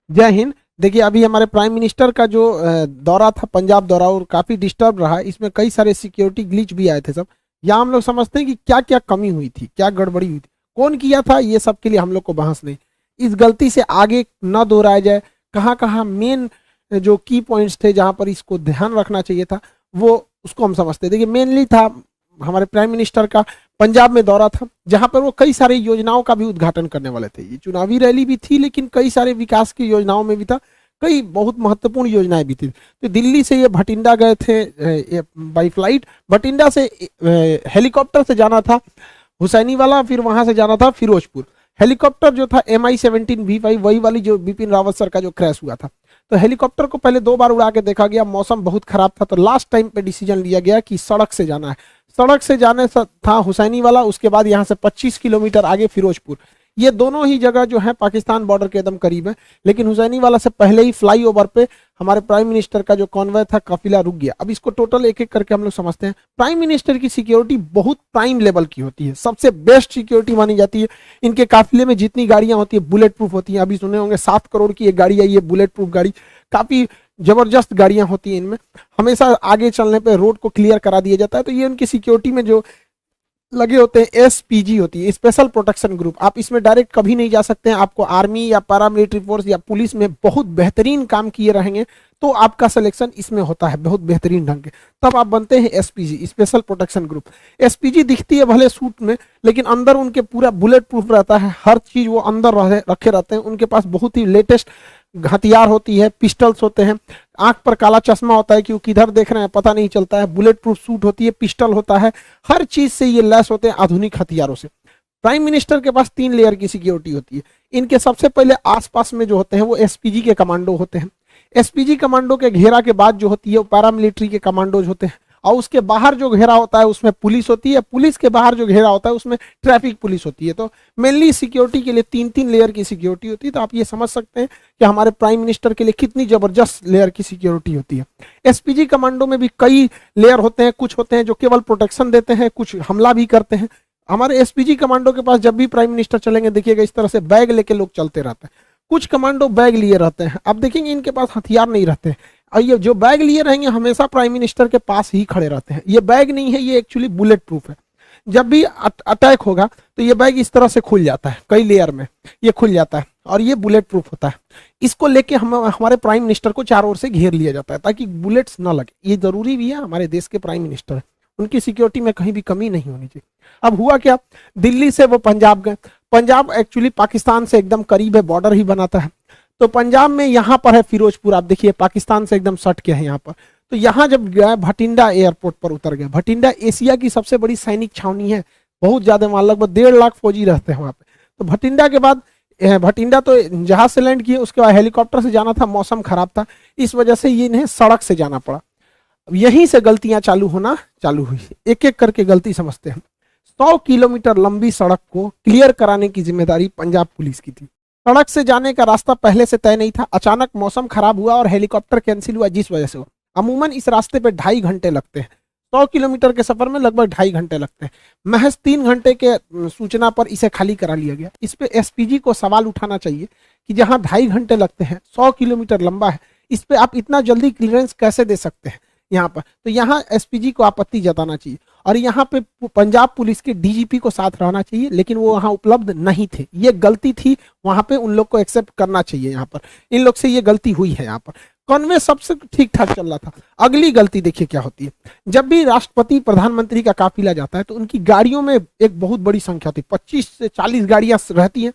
जय हिंद। देखिए, अभी हमारे प्राइम मिनिस्टर का जो दौरा था, पंजाब दौरा, और काफी डिस्टर्ब रहा। इसमें कई सारे सिक्योरिटी ग्लिच भी आए थे सब। यहाँ हम लोग समझते हैं कि क्या क्या कमी हुई थी, क्या गड़बड़ी हुई थी, कौन किया था, ये सब के लिए हम लोग को बहस नहीं। इस गलती से आगे न दोहराया जाए। कहाँ कहाँ मेन जो की पॉइंट्स थे जहां पर इसको ध्यान रखना चाहिए था, वो उसको हम समझते हैं। देखिए, मेनली था हमारे प्राइम मिनिस्टर का पंजाब में दौरा था, जहां पर वो कई सारी योजनाओं का भी उद्घाटन करने वाले थे। ये चुनावी रैली भी थी, लेकिन कई सारे विकास की योजनाओं में भी था, कई बहुत महत्वपूर्ण योजनाएं भी थी। तो दिल्ली से ये भटिंडा गए थे बाई फ्लाइट। भटिंडा से हेलीकॉप्टर से जाना था हुसैनी वाला, फिर वहां से जाना था फिरोजपुर। हेलीकॉप्टर जो था MI-17V5, वही वाली जो बिपिन रावत सर का जो क्रैश हुआ था। तो हेलीकॉप्टर को पहले 2 बार उड़ा के देखा गया, मौसम बहुत खराब था, तो लास्ट टाइम पे डिसीजन लिया गया कि सड़क से जाना है। सड़क से जाने था हुसैनी वाला, उसके बाद यहाँ से 25 किलोमीटर आगे फिरोजपुर। ये दोनों ही जगह जो है पाकिस्तान बॉर्डर के एकदम करीब है, लेकिन हुसैनी वाला से पहले ही फ्लाईओवर पे हमारे प्राइम मिनिस्टर का जो कॉन्वॉय था, काफिला रुक गया। अब इसको टोटल एक एक करके हम लोग समझते हैं। प्राइम मिनिस्टर की सिक्योरिटी बहुत प्राइम लेवल की होती है, सबसे बेस्ट सिक्योरिटी मानी जाती है। इनके काफिले में जितनी गाड़ियां होती है बुलेट प्रूफ होती हैं। अभी सुने होंगे 7 करोड़ की एक गाड़ी आई है बुलेट प्रूफ गाड़ी, काफी जबरदस्त गाड़ियां होती हैं इनमें। हमेशा आगे चलने पे रोड को क्लियर करा दिया जाता है। तो ये उनकी सिक्योरिटी में जो लगे होते हैं, SPG होती है, स्पेशल प्रोटेक्शन ग्रुप। आप इसमें डायरेक्ट कभी नहीं जा सकते हैं। आपको आर्मी या पैरामिलिट्री फोर्स या पुलिस में बहुत बेहतरीन काम किए रहेंगे तो आपका सिलेक्शन इसमें होता है बहुत बेहतरीन ढंग के, तब आप बनते हैं SPG, special protection group. SPG दिखती है भले सूट में, लेकिन अंदर उनके पूरा बुलेट प्रूफ रहता है, हर चीज वो अंदर रखे रहते हैं। उनके पास बहुत ही लेटेस्ट हथियार होती है, पिस्टल्स होते हैं, आंख पर काला चश्मा होता है कि वो किधर देख रहे हैं पता नहीं चलता है, बुलेट प्रूफ सूट होती है, पिस्टल होता है, हर चीज से ये लैस होते हैं आधुनिक हथियारों से। प्राइम मिनिस्टर के पास 3 लेयर की सिक्योरिटी होती है। इनके सबसे पहले आसपास में जो होते हैं वो SPG के कमांडो होते हैं। SPG कमांडो के घेरा के बाद जो होती है वो पैरामिलिट्री के कमांडोज होते हैं, और उसके बाहर जो घेरा होता है उसमें पुलिस होती है, पुलिस के बाहर जो घेरा होता है उसमें ट्रैफिक पुलिस होती है। तो मेनली सिक्योरिटी के लिए 3-3 लेयर की सिक्योरिटी होती है। तो आप ये समझ सकते हैं कि हमारे प्राइम मिनिस्टर के लिए कितनी जबरदस्त लेयर की सिक्योरिटी होती है। SPG कमांडो में भी कई लेयर होते हैं, कुछ होते हैं जो केवल प्रोटेक्शन देते हैं, कुछ हमला भी करते हैं। हमारे SPG कमांडो के पास जब भी प्राइम मिनिस्टर चलेंगे, देखिएगा इस तरह से बैग लेके लोग चलते रहते हैं। कुछ कमांडो बैग लिए रहते हैं, आप देखेंगे इनके पास हथियार नहीं रहते। और ये जो बैग लिए रहेंगे हमेशा प्राइम मिनिस्टर के पास ही खड़े रहते हैं। ये बैग नहीं है, ये एक्चुअली बुलेट प्रूफ है। जब भी अटैक होगा तो ये बैग इस तरह से खुल जाता है, कई लेयर में ये खुल जाता है, और ये बुलेट प्रूफ होता है। इसको लेके हमारे प्राइम मिनिस्टर को चारों ओर से घेर लिया जाता है ताकि बुलेट्स ना लगे। ये जरूरी भी है, हमारे देश के प्राइम मिनिस्टर है, उनकी सिक्योरिटी में कहीं भी कमी नहीं होनी चाहिए। अब हुआ क्या, दिल्ली से वो पंजाब गए। पंजाब एक्चुअली पाकिस्तान से एकदम करीब है, बॉर्डर ही बनाता है। तो पंजाब में यहाँ पर है फिरोजपुर, आप देखिए पाकिस्तान से एकदम सट के है यहाँ पर। तो यहाँ जब गए भटिंडा एयरपोर्ट पर उतर गए। भटिंडा एशिया की सबसे बड़ी सैनिक छावनी है, बहुत ज्यादा, वहां लगभग 1.5 लाख फौजी रहते हैं वहां पे। तो भटिंडा के बाद भटिंडा तो जहाज से लैंड किए, उसके बाद हेलीकॉप्टर से जाना था, मौसम खराब था, इस वजह से ये इन्हें सड़क से जाना पड़ा। अब यहीं से गलतियां चालू होना चालू हुई। एक एक करके गलती समझते हैं। 100 किलोमीटर लंबी सड़क को क्लियर कराने की जिम्मेदारी पंजाब पुलिस की थी। सड़क से जाने का रास्ता पहले से तय नहीं था, अचानक मौसम खराब हुआ और हेलीकॉप्टर कैंसिल हुआ, जिस वजह से हुआ। अमूमन इस रास्ते पे 2.5 घंटे लगते हैं। 100 किलोमीटर के सफर में लगभग 2.5 घंटे लगते हैं। महज 3 घंटे के सूचना पर इसे खाली करा लिया गया। इस पे SPG को सवाल उठाना चाहिए कि जहां 2.5 घंटे लगते हैं, 100 किलोमीटर लंबा है, इस पे आप इतना जल्दी क्लियरेंस कैसे दे सकते हैं यहाँ पर। तो यहाँ SPG को आपत्ति जताना चाहिए, और यहाँ पे पंजाब पुलिस के DGP को साथ रहना चाहिए, लेकिन वो वहाँ उपलब्ध नहीं थे। ये गलती थी, वहां पे उन लोग को एक्सेप्ट करना चाहिए। यहाँ पर इन लोग से ये गलती हुई है। यहाँ पर कॉन्वे सबसे ठीक ठाक चल रहा था। अगली गलती देखिए क्या होती है। जब भी राष्ट्रपति प्रधानमंत्री का काफिला जाता है तो उनकी गाड़ियों में एक बहुत बड़ी संख्या होती है, 25 से 40 गाड़ियां रहती हैं।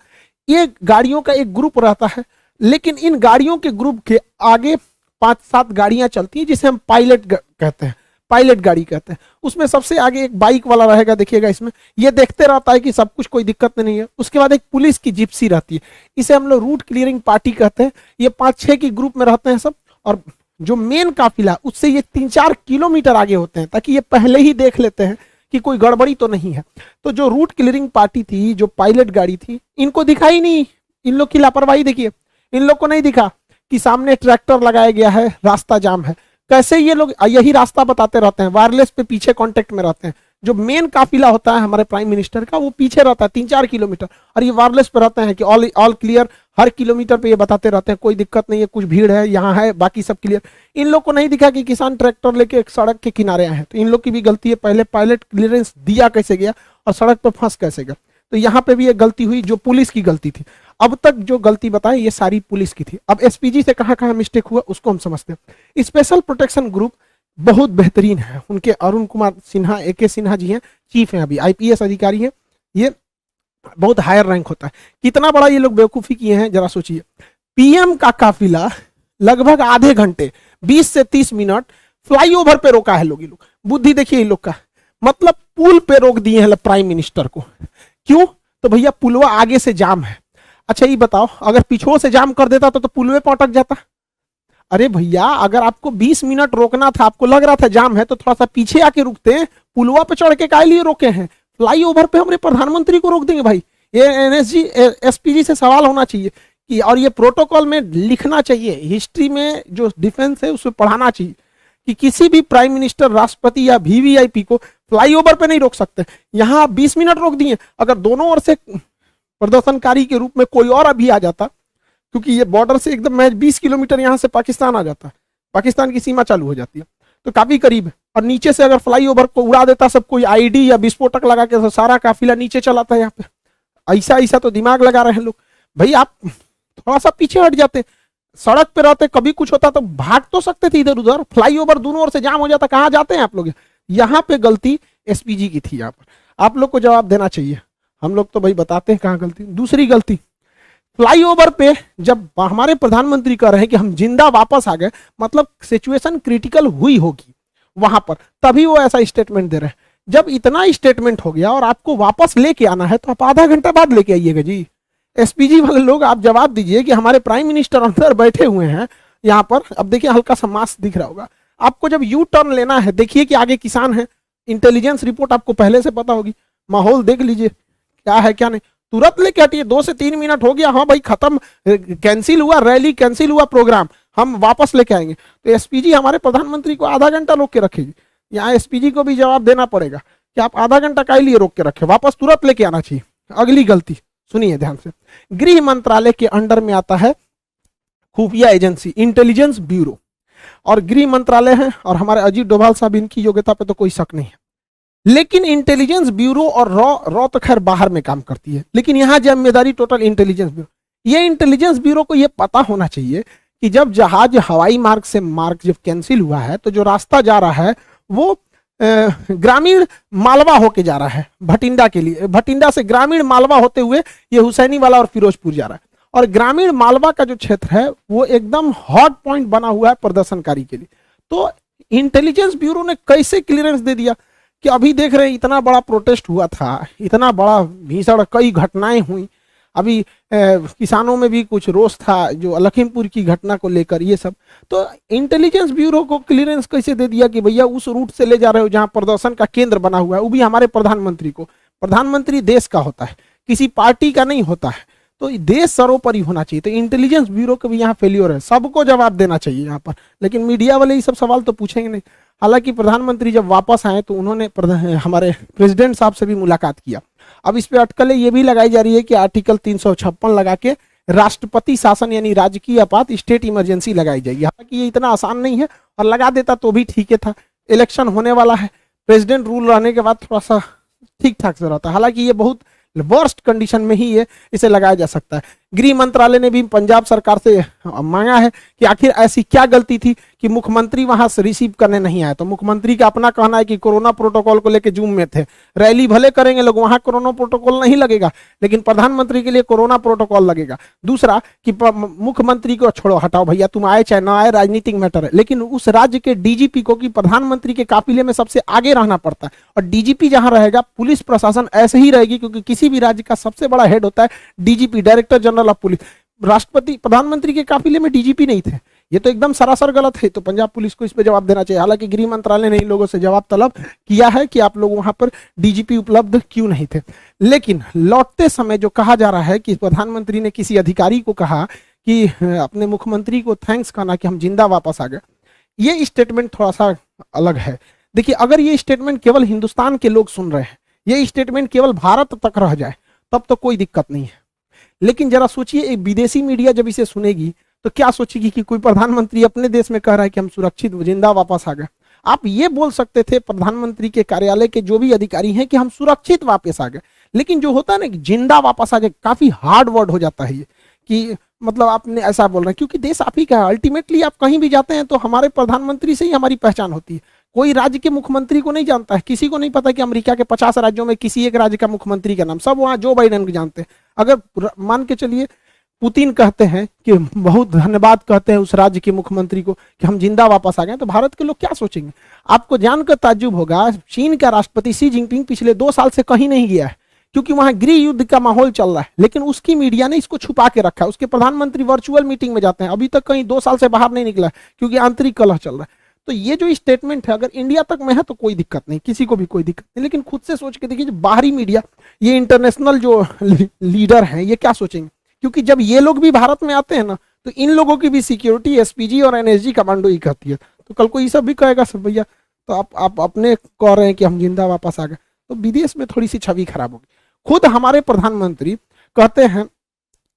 ये गाड़ियों का एक ग्रुप रहता है, लेकिन इन गाड़ियों के ग्रुप के आगे 5-7 गाड़ियां चलती हैं, जिसे हम पायलट कहते हैं, पायलट गाड़ी कहते हैं। उसमें सबसे आगे एक बाइक वाला रहेगा, देखिएगा इसमें, ये देखते रहता है कि सब कुछ, कोई दिक्कत नहीं है। उसके बाद एक पुलिस की जिप्सी रहती है, इसे हम लोग रूट क्लियरिंग पार्टी कहते हैं। ये 5-6 की ग्रुप में रहते हैं सब, और जो मेन काफिला उससे ये 3-4 किलोमीटर आगे होते हैं, ताकि ये पहले ही देख लेते हैं कि कोई गड़बड़ी तो नहीं है। तो जो रूट क्लियरिंग पार्टी थी, जो पायलट गाड़ी थी, इनको दिखा ही नहीं। इन लोग की लापरवाही देखिए, इन लोग को नहीं दिखा कि सामने ट्रैक्टर लगाया गया है, रास्ता जाम है। कैसे ये लोग यही रास्ता बताते रहते हैं, वायरलेस पे पीछे कांटेक्ट में रहते हैं, जो मेन काफिला होता है हमारे प्राइम मिनिस्टर का वो पीछे रहता है 3-4 किलोमीटर, और ये वायरलेस पे रहते हैं कि ऑल क्लियर, हर किलोमीटर पे ये बताते रहते हैं कोई दिक्कत नहीं है, कुछ भीड़ है यहाँ है, बाकी सब क्लियर। इन लोग को नहीं दिखा कि किसान ट्रैक्टर लेके एक सड़क के किनारे आए हैं, तो इन लोग की भी गलती है, पहले पायलट क्लियरेंस दिया कैसे गया और सड़क पर फंस कैसे गया। तो यहाँ पे भी ये गलती हुई जो पुलिस की गलती थी। अब तक जो गलती बताएं ये सारी पुलिस की थी। अब एसपीजी से कहाँ कहाँ मिस्टेक हुआ उसको हम समझते हैं। स्पेशल प्रोटेक्शन ग्रुप बहुत बेहतरीन है, उनके अरुण कुमार सिन्हा, AK सिन्हा जी हैं, चीफ हैं, अभी IPS अधिकारी हैं, ये बहुत हायर रैंक होता है। कितना बड़ा ये लोग बेवकूफी किए हैं जरा सोचिए। PM का काफिला लगभग आधे घंटे 20 से 30 मिनट फ्लाईओवर पे रोका है लोग। ये लोग बुद्धि देखिए इन लोग का, मतलब पुल पे रोक दिए हैं प्राइम मिनिस्टर को। क्यों? तो भैया पुलवा आगे से जाम है। अच्छा ये बताओ अगर पीछे से जाम कर देता तो पुलवे पे अटक जाता। अरे भैया अगर आपको 20 मिनट रोकना था, आपको लग रहा था जाम है, तो थोड़ा सा पीछे आके रुकते हैं। पुलवा पे चढ़ के काहे लिए रोके हैं? फ्लाईओवर पे हमारे प्रधानमंत्री को रोक देंगे भाई। ये NSG SPG से सवाल होना चाहिए कि, और ये प्रोटोकॉल में लिखना चाहिए, हिस्ट्री में जो डिफेंस है उसमें पढ़ाना चाहिए कि किसी भी प्राइम मिनिस्टर, राष्ट्रपति या VVIP को फ्लाईओवर पे नहीं रोक सकते। यहाँ 20 मिनट रोक दिए। अगर दोनों ओर से प्रदर्शनकारी के रूप में कोई और अभी आ जाता, क्योंकि ये बॉर्डर से एकदम मैं 20 किलोमीटर यहाँ से पाकिस्तान आ जाता है, पाकिस्तान की सीमा चालू हो जाती है, तो काफी करीब है। और नीचे से अगर फ्लाईओवर को उड़ा देता सब कोई ID या विस्फोटक लगा के, तो सारा काफिला नीचे चलाता है यहाँ पे। ऐसा तो दिमाग लगा रहे हैं लोग। भाई आप थोड़ा सा पीछे हट जाते, सड़क पे रहते, कभी कुछ होता तो भाग तो सकते थे इधर उधर। फ्लाईओवर दोनों ओर से जाम हो जाता, कहाँ जाते हैं आप लोग? यहाँ पे गलती SPG की थी। यहाँ पर आप लोग को जवाब देना चाहिए। हम लोग तो भाई बताते हैं कहाँ गलती। दूसरी गलती, फ्लाईओवर पे जब हमारे प्रधानमंत्री कह रहे हैं कि हम जिंदा वापस आ गए, मतलब सिचुएशन क्रिटिकल हुई होगी वहां पर, तभी वो ऐसा स्टेटमेंट दे रहे हैं। जब इतना स्टेटमेंट हो गया और आपको वापस लेके आना है तो आप आधा घंटा बाद लेके आइएगा जी। SPG वाले लोग आप जवाब दीजिए कि हमारे प्राइम मिनिस्टर अंदर बैठे हुए हैं यहाँ पर। अब देखिए हल्का सा मास्क दिख रहा होगा आपको। जब यू टर्न लेना है, देखिए कि आगे किसान है, इंटेलिजेंस रिपोर्ट आपको पहले से पता होगी, माहौल देख लीजिए क्या है क्या नहीं, तुरंत लेके हटिए। 2 से 3 मिनट हो गया, हाँ भाई खत्म, कैंसिल हुआ रैली, कैंसिल हुआ प्रोग्राम, हम वापस लेके आएंगे। तो SPG हमारे प्रधानमंत्री को आधा घंटा रोक के रखेगी। यहाँ SPG को भी जवाब देना पड़ेगा कि आप आधा घंटा काहे लिए रोक के रखे, वापस तुरंत लेके आना चाहिए। अगली गलती सुनिए ध्यान से, गृह मंत्रालय के अंडर में आता है खुफिया एजेंसी, इंटेलिजेंस ब्यूरो, और गृह मंत्रालय है और हमारे अजीत डोभाल साहब, इनकी योग्यता पे तो कोई शक नहीं है। लेकिन इंटेलिजेंस ब्यूरो और रॉ तो खैर बाहर में काम करती है, लेकिन यहाँ जिम्मेदारी टोटल इंटेलिजेंस ब्यूरो। ये इंटेलिजेंस ब्यूरो को ये पता होना चाहिए कि जब जहाज हवाई मार्ग से मार्ग जब कैंसिल हुआ है तो जो रास्ता जा रहा है वो ग्रामीण मालवा होके जा रहा है भटिंडा के लिए, भटिंडा से ग्रामीण मालवा होते हुए ये हुसैनी वाला और फिरोजपुर जा रहा है। और ग्रामीण मालवा का जो क्षेत्र है वो एकदम हॉट पॉइंट बना हुआ है प्रदर्शनकारी के लिए। तो इंटेलिजेंस ब्यूरो ने कैसे क्लियरेंस दे दिया कि अभी देख रहे हैं इतना बड़ा प्रोटेस्ट हुआ था, इतना बड़ा भीषण कई घटनाएं हुई, अभी किसानों में भी कुछ रोष था जो लखीमपुर की घटना को लेकर, ये सब। तो इंटेलिजेंस ब्यूरो को क्लियरेंस कैसे दे दिया कि भैया उस रूट से ले जा रहे हो जहां प्रदर्शन का केंद्र बना हुआ है, वो भी हमारे प्रधानमंत्री को। प्रधानमंत्री देश का होता है, किसी पार्टी का नहीं होता है, तो देश सर्वोपरि होना चाहिए। तो इंटेलिजेंस ब्यूरो का भी यहाँ फेल्योर है, सबको जवाब देना चाहिए यहाँ पर। लेकिन मीडिया वाले ये सब सवाल तो पूछेंगे नहीं। हालांकि प्रधानमंत्री जब वापस आए तो उन्होंने हमारे प्रेसिडेंट साहब से भी मुलाकात किया। अब इस पे अटकलें ये भी लगाई जा रही है कि आर्टिकल 356 लगा के राष्ट्रपति शासन यानी राजकीय आपात, स्टेट इमरजेंसी लगाई जाएगी। हालांकि ये इतना आसान नहीं है, और लगा देता तो भी ठीक था। इलेक्शन होने वाला है, प्रेसिडेंट रूल रहने के बाद थोड़ा सा ठीक ठाक से रहता है। हालांकि ये बहुत वर्स्ट कंडीशन में ही ये इसे लगाया जा सकता है। गृह मंत्रालय ने भी पंजाब सरकार से मांगा है कि आखिर ऐसी क्या गलती थी कि मुख्यमंत्री वहां से रिसीव करने नहीं आए। तो मुख्यमंत्री का अपना कहना है कि कोरोना प्रोटोकॉल को लेकर जूम में थे, रैली भले करेंगे लोग, वहां कोरोना प्रोटोकॉल नहीं लगेगा, लेकिन प्रधानमंत्री के लिए कोरोना प्रोटोकॉल लगेगा। दूसरा कि मुख्यमंत्री को छोड़ो, हटाओ भैया, तुम आए चाहे ना आए, राजनीतिक मैटर है, लेकिन उस राज्य के DGP को कि प्रधानमंत्री के काफिले में सबसे आगे रहना पड़ता है। और DGP जहां रहेगा, पुलिस प्रशासन ऐसे ही रहेगी, क्योंकि किसी भी राज्य का सबसे बड़ा हेड होता है DGP, director general of police. राष्ट्रपति प्रधानमंत्री के काफिले में DGP नहीं थे, ये तो एकदम सरासर गलत है। तो पंजाब पुलिस को इस पे जवाब देना चाहिए। हालांकि गृह मंत्रालय ने इन लोगों से जवाब तलब किया है कि आप लोग वहां पर DGP उपलब्ध क्यों नहीं थे। लेकिन लौटते समय जो कहा जा रहा है कि प्रधानमंत्री ने किसी अधिकारी को कहा कि अपने मुख्यमंत्री को थैंक्स कहना कि हम जिंदा वापस आ गए, ये स्टेटमेंट थोड़ा सा अलग है। देखिए अगर ये स्टेटमेंट केवल हिंदुस्तान के लोग सुन रहे हैं, ये स्टेटमेंट केवल भारत तक रह जाए तब तो कोई दिक्कत नहीं है, लेकिन जरा सोचिए एक विदेशी मीडिया जब इसे सुनेगी तो क्या सोचेगी कि कोई प्रधानमंत्री अपने देश में कह रहा है कि हम सुरक्षित जिंदा वापस आ गए। आप ये बोल सकते थे प्रधानमंत्री के कार्यालय के जो भी अधिकारी हैं कि हम सुरक्षित वापस आ गए, लेकिन जो होता है ना कि जिंदा वापस आ गए, काफी हार्ड वर्ड हो जाता है ये, कि मतलब आपने ऐसा बोल रहे हैं, क्योंकि देश आप ही का है। अल्टीमेटली आप कहीं भी जाते हैं तो हमारे प्रधानमंत्री से ही हमारी पहचान होती है। कोई राज्य के मुख्यमंत्री को नहीं जानता है, किसी को नहीं पता कि अमेरिका के 50 राज्यों में किसी एक राज्य का मुख्यमंत्री का नाम, सब वहां जो बाइडेन को जानते हैं। अगर मान के चलिए पुतिन कहते हैं कि बहुत धन्यवाद कहते हैं उस राज्य के मुख्यमंत्री को कि हम जिंदा वापस आ गए, तो भारत के लोग क्या सोचेंगे? आपको जानकर ताज्जुब होगा, चीन का राष्ट्रपति शी जिनपिंग पिछले 2 साल से कहीं नहीं गया है, क्योंकि वहां गृह युद्ध का माहौल चल रहा है, लेकिन उसकी मीडिया ने इसको छुपा के रखा है। उसके प्रधानमंत्री वर्चुअल मीटिंग में जाते हैं, अभी तक कहीं 2 साल से बाहर नहीं निकला क्योंकि आंतरिक कलह चल रहा है। तो ये जो स्टेटमेंट है अगर इंडिया तक में है तो कोई दिक्कत नहीं, किसी को भी कोई दिक्कत नहीं, लेकिन खुद से सोच के देखिए जो बाहरी मीडिया, ये इंटरनेशनल जो लीडर हैं, ये क्या सोचेंगे? क्योंकि जब ये लोग भी भारत में आते हैं ना, तो इन लोगों की भी सिक्योरिटी एसपीजी और एनएसजी कमांडो ही कहती है। तो कल को ये सब भी कहेगा सब भैया तो आप अपने कह रहे हैं कि हम जिंदा वापस आ गए, तो विदेश में थोड़ी सी छवि खराब होगी। खुद हमारे प्रधानमंत्री कहते हैं,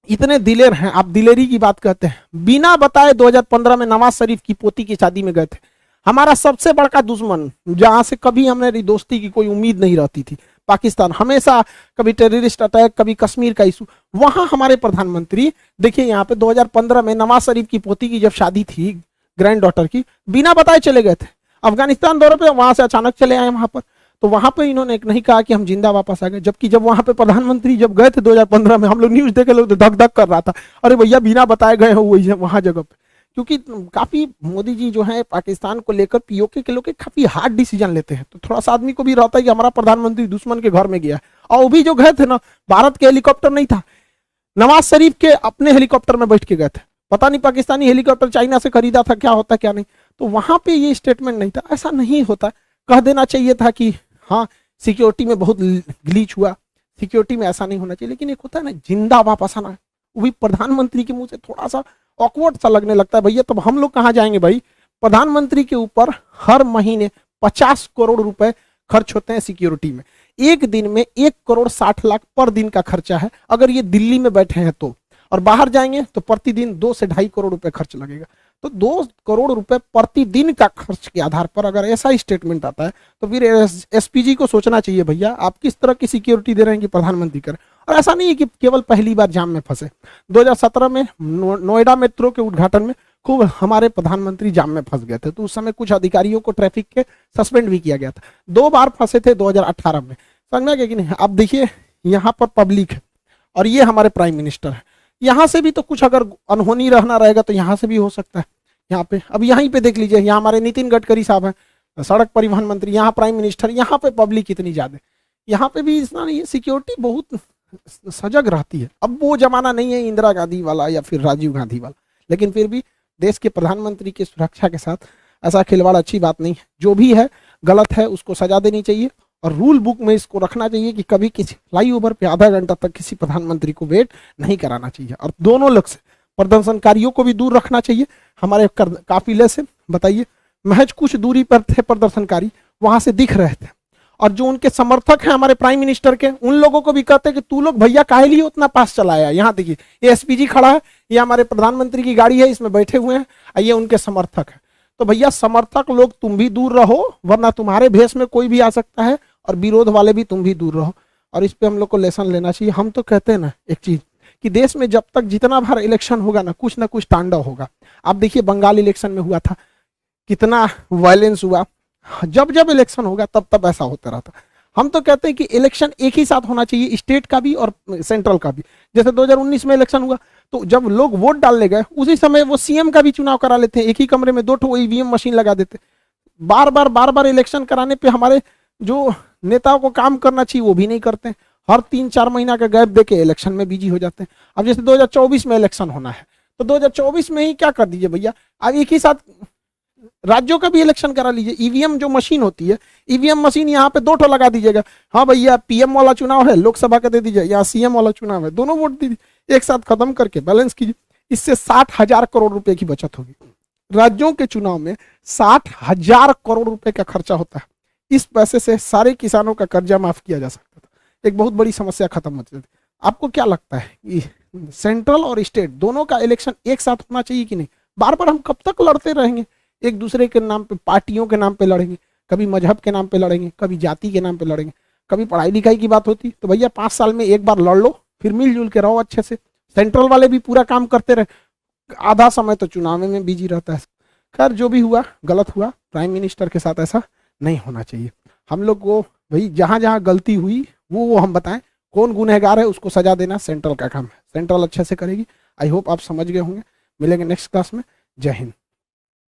इतने दिलेर हैं, आप दिलेरी की बात कहते हैं, बिना बताए 2015 में नवाज शरीफ की पोती की शादी में गए थे। हमारा सबसे बड़ा दुश्मन, जहां से कभी हमारी दोस्ती की कोई उम्मीद नहीं रहती थी, पाकिस्तान, हमेशा कभी टेररिस्ट अटैक, कभी कश्मीर का इशू, वहां हमारे प्रधानमंत्री देखिए यहाँ पे 2015 में नवाज शरीफ की पोती की जब शादी थी, ग्रैंड डॉटर की, बिना बताए चले गए थे अफगानिस्तान दौरे पे, वहां से अचानक चले आए वहां पर। तो वहां पे इन्होंने एक नहीं कहा कि हम जिंदा वापस आ गए, जबकि जब वहां पे प्रधानमंत्री जब गए थे 2015 में, हम लोग न्यूज देखे, लोग धक धक कर रहा था, अरे भैया बिना बताए गए हो वहां जगह पे। क्योंकि काफी मोदी जी जो है पाकिस्तान को लेकर पीओके के लोग काफी हार्ड डिसीजन लेते हैं, तो थोड़ा सा आदमी को भी रहता है कि हमारा प्रधानमंत्री दुश्मन के घर में गया है। और वो भी जो गए थे ना, भारत के हेलीकॉप्टर नहीं था, नवाज शरीफ के अपने हेलीकॉप्टर में बैठ के गए थे। पता नहीं पाकिस्तानी हेलीकॉप्टर चाइना से खरीदा था, क्या होता क्या नहीं, तो वहां पे ये स्टेटमेंट नहीं था। ऐसा नहीं होता, कह देना चाहिए था कि हाँ सिक्योरिटी में बहुत ग्लीच हुआ, सिक्योरिटी में ऐसा नहीं होना चाहिए। लेकिन एक होता है ना जिंदा वापस आना, वो भी प्रधानमंत्री के मुंह से थोड़ा सा ऑकवर्ड सा लगने लगता है। भैया तब हम लोग कहाँ जाएंगे भाई? प्रधानमंत्री के ऊपर हर महीने 50 करोड़ रुपए खर्च होते हैं सिक्योरिटी में, एक दिन में 1 करोड़ 60 लाख पर दिन का खर्चा है अगर ये दिल्ली में बैठे हैं तो, और बाहर जाएंगे तो प्रतिदिन 2 से 2.5 करोड़ रुपए खर्च लगेगा। तो 2 करोड़ रुपए प्रतिदिन का खर्च के आधार पर अगर ऐसा स्टेटमेंट आता है तो फिर एसपीजी को सोचना चाहिए भैया आप किस तरह की सिक्योरिटी दे रहे हैं कि प्रधानमंत्री करें। और ऐसा नहीं है कि केवल पहली बार जाम में फंसे, 2017 में नोएडा मेट्रो के उद्घाटन में खूब हमारे प्रधानमंत्री जाम में फंस गए थे, तो उस समय कुछ अधिकारियों को ट्रैफिक के सस्पेंड भी किया गया था। 2 बार फंसे थे 2018 में, समझ में गया कि नहीं? अब देखिए यहाँ पर पब्लिक है और ये हमारे प्राइम मिनिस्टर है, यहाँ से भी तो कुछ अगर अनहोनी रहना रहेगा तो यहाँ से भी हो सकता है। यहाँ पे अब यहीं पे देख लीजिए, यहाँ हमारे नितिन गडकरी साहब हैं, सड़क परिवहन मंत्री, यहाँ प्राइम मिनिस्टर, यहाँ पे पब्लिक इतनी ज्यादा, यहाँ पे भी इतना नहीं है, सिक्योरिटी बहुत सजग रहती है। अब वो जमाना नहीं है इंदिरा गांधी वाला या फिर राजीव गांधी वाला, लेकिन फिर भी देश के प्रधानमंत्री की सुरक्षा के साथ ऐसा खिलवाड़ अच्छी बात नहीं है। जो भी है गलत है उसको सजा देनी चाहिए और रूल बुक में इसको रखना चाहिए कि कभी किसी फ्लाईओवर पे आधा घंटा तक किसी प्रधानमंत्री को वेट नहीं कराना चाहिए। और दोनों लोग से प्रदर्शनकारियों को भी दूर रखना चाहिए। हमारे काफिले से बताइए, महज कुछ दूरी पर थे प्रदर्शनकारी, वहां से दिख रहे थे, और जो उनके समर्थक हैं हमारे प्राइम मिनिस्टर के, उन लोगों को भी कहते हैं कि तू लोग भैया काहे लिए उतना पास चलाया। यहाँ देखिए ये एसपीजी खड़ा है, ये हमारे प्रधानमंत्री की गाड़ी है, इसमें बैठे हुए हैं, ये उनके समर्थक है। तो भैया समर्थक लोग तुम भी दूर रहो, वरना तुम्हारे भेष में कोई भी आ सकता है, और विरोध वाले भी तुम भी दूर रहो। और इस पे हम लोग को लेसन लेना चाहिए। हम तो कहते हैं ना एक चीज कि देश में जब तक जितना बार इलेक्शन होगा ना कुछ तांडव होगा। आप देखिए बंगाल इलेक्शन में हुआ था, कितना वायलेंस हुआ, जब जब इलेक्शन होगा तब तब ऐसा होता रहता। हम तो कहते हैं कि इलेक्शन एक ही साथ होना चाहिए, स्टेट का भी और सेंट्रल का भी। जैसे 2019 में इलेक्शन हुआ तो जब लोग वोट डालने गए उसी समय वो सीएम का भी चुनाव करा लेते हैं, एक ही कमरे में 2 ईवीएम मशीन लगा देते। बार बार इलेक्शन कराने पे हमारे जो नेताओं को काम करना चाहिए वो भी नहीं करते, हर 3-4 महीना का गैप देके इलेक्शन में बिजी हो जाते हैं। अब जैसे 2024 में इलेक्शन होना है तो 2024 में ही क्या कर दीजिए भैया, अब एक ही साथ राज्यों का भी इलेक्शन करा लीजिए। ईवीएम जो मशीन होती है, ईवीएम मशीन यहाँ पे 2 लगा दीजिएगा। हाँ भैया पीएम वाला चुनाव है, लोकसभा का दे दीजिए, यहाँ सीएम वाला चुनाव है, दोनों वोट दीजिए, एक साथ खत्म करके बैलेंस कीजिए। इससे 60,000 करोड़ रुपए की बचत होगी। राज्यों के चुनाव में 60,000 करोड़ रुपए का खर्चा होता है। इस पैसे से सारे किसानों का कर्जा माफ किया जा सकता था, एक बहुत बड़ी समस्या खत्म होती थी। आपको क्या लगता है कि सेंट्रल और स्टेट दोनों का इलेक्शन एक साथ होना चाहिए कि नहीं? बार बार हम कब तक लड़ते रहेंगे? एक दूसरे के नाम पे, पार्टियों के नाम पे लड़ेंगे, कभी मजहब के नाम पे लड़ेंगे, कभी जाति के नाम पे लड़ेंगे, कभी पढ़ाई लिखाई की बात होती तो भैया 5 साल में एक बार लड़ लो, फिर मिलजुल के रहो अच्छे से। सेंट्रल वाले भी पूरा काम करते रहे, आधा समय तो चुनाव में बिजी रहता है। खैर जो भी हुआ गलत हुआ, प्राइम मिनिस्टर के साथ ऐसा नहीं होना चाहिए। हम लोग को भाई जहां जहां गलती हुई वो हम बताएं, कौन गुनहगार है उसको सजा देना सेंट्रल का काम है, सेंट्रल अच्छे से करेगी। आई होप आप समझ गए होंगे। मिलेंगे नेक्स्ट क्लास में। जय हिंद।